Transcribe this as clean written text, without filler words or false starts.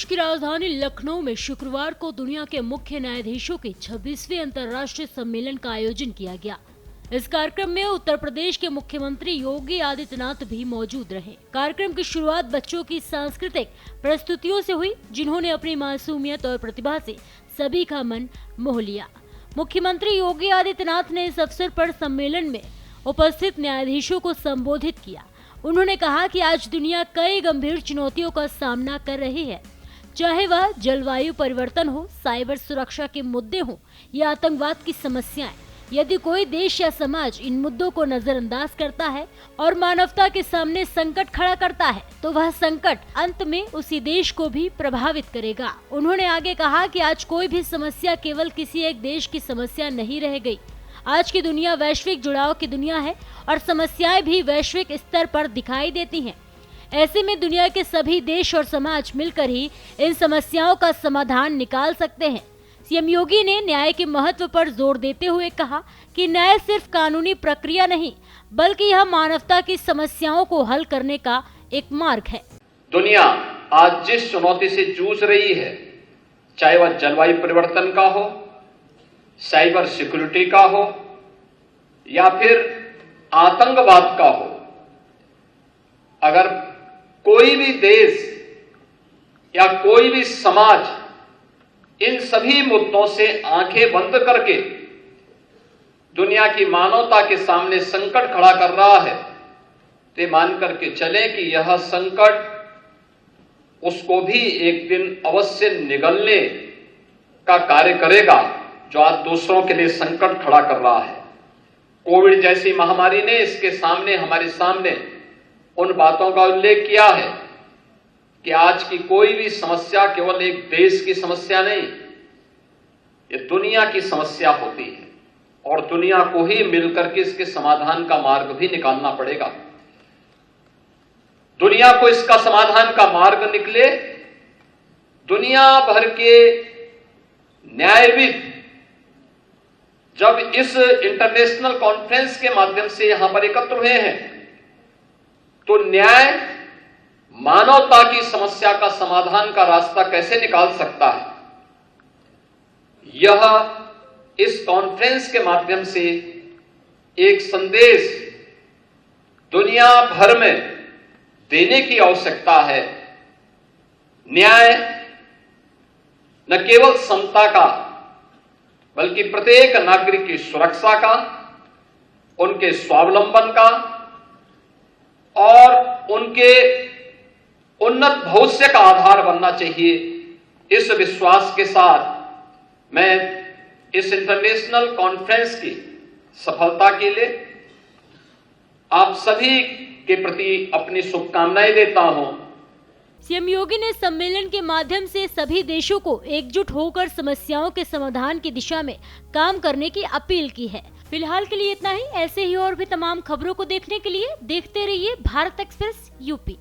प्रदेश की राजधानी लखनऊ में शुक्रवार को दुनिया के मुख्य न्यायाधीशों के 26वें अंतर्राष्ट्रीय सम्मेलन का आयोजन किया गया। इस कार्यक्रम में उत्तर प्रदेश के मुख्यमंत्री योगी आदित्यनाथ भी मौजूद रहे। कार्यक्रम की शुरुआत बच्चों की सांस्कृतिक प्रस्तुतियों से हुई, जिन्होंने अपनी मासूमियत और प्रतिभा से सभी का मन मोह लिया। मुख्यमंत्री योगी आदित्यनाथ ने इस अवसर पर सम्मेलन में उपस्थित न्यायाधीशों को संबोधित किया। उन्होंने कहा कि आज दुनिया कई गंभीर चुनौतियों का सामना कर रही है, चाहे वह जलवायु परिवर्तन हो, साइबर सुरक्षा के मुद्दे हो या आतंकवाद की समस्याएं। यदि कोई देश या समाज इन मुद्दों को नजरअंदाज करता है और मानवता के सामने संकट खड़ा करता है, तो वह संकट अंत में उसी देश को भी प्रभावित करेगा। उन्होंने आगे कहा कि आज कोई भी समस्या केवल किसी एक देश की समस्या नहीं रह गई। आज की दुनिया वैश्विक जुड़ाव की दुनिया है और समस्याएं भी वैश्विक स्तर पर दिखाई देती हैं। ऐसे में दुनिया के सभी देश और समाज मिलकर ही इन समस्याओं का समाधान निकाल सकते हैं। सीएम योगी ने न्याय के महत्व पर जोर देते हुए कहा कि न्याय सिर्फ कानूनी प्रक्रिया नहीं, बल्कि यह मानवता की समस्याओं को हल करने का एक मार्ग है। दुनिया आज जिस चुनौती से जूझ रही है, चाहे वह जलवायु परिवर्तन का हो, साइबर सिक्योरिटी का हो या फिर आतंकवाद का हो, अगर कोई भी देश या कोई भी समाज इन सभी मुद्दों से आंखें बंद करके दुनिया की मानवता के सामने संकट खड़ा कर रहा है, तो मान करके चले कि यह संकट उसको भी एक दिन अवश्य निगलने का कार्य करेगा, जो आज दूसरों के लिए संकट खड़ा कर रहा है। कोविड जैसी महामारी ने इसके सामने हमारे सामने उन बातों का उल्लेख किया है कि आज की कोई भी समस्या केवल एक देश की समस्या नहीं, ये दुनिया की समस्या होती है और दुनिया को ही मिलकर के इसके समाधान का मार्ग भी निकालना पड़ेगा। दुनिया को इसका समाधान का मार्ग निकले, दुनिया भर के न्यायविद जब इस इंटरनेशनल कॉन्फ्रेंस के माध्यम से यहां पर एकत्र हुए हैं, तो न्याय मानवता की समस्या का समाधान का रास्ता कैसे निकाल सकता है, यह इस कॉन्फ्रेंस के माध्यम से एक संदेश दुनिया भर में देने की आवश्यकता है। न्याय न केवल समता का, बल्कि प्रत्येक नागरिक की सुरक्षा का, उनके स्वावलंबन का और उनके उन्नत भविष्य का आधार बनना चाहिए। इस विश्वास के साथ मैं इस इंटरनेशनल कॉन्फ्रेंस की सफलता के लिए आप सभी के प्रति अपनी शुभकामनाएं देता हूं। सीएम योगी ने सम्मेलन के माध्यम से सभी देशों को एकजुट होकर समस्याओं के समाधान की दिशा में काम करने की अपील की है। फिलहाल के लिए इतना ही। ऐसे ही और भी तमाम खबरों को देखने के लिए देखते रहिए भारत एक्सप्रेस यूपी।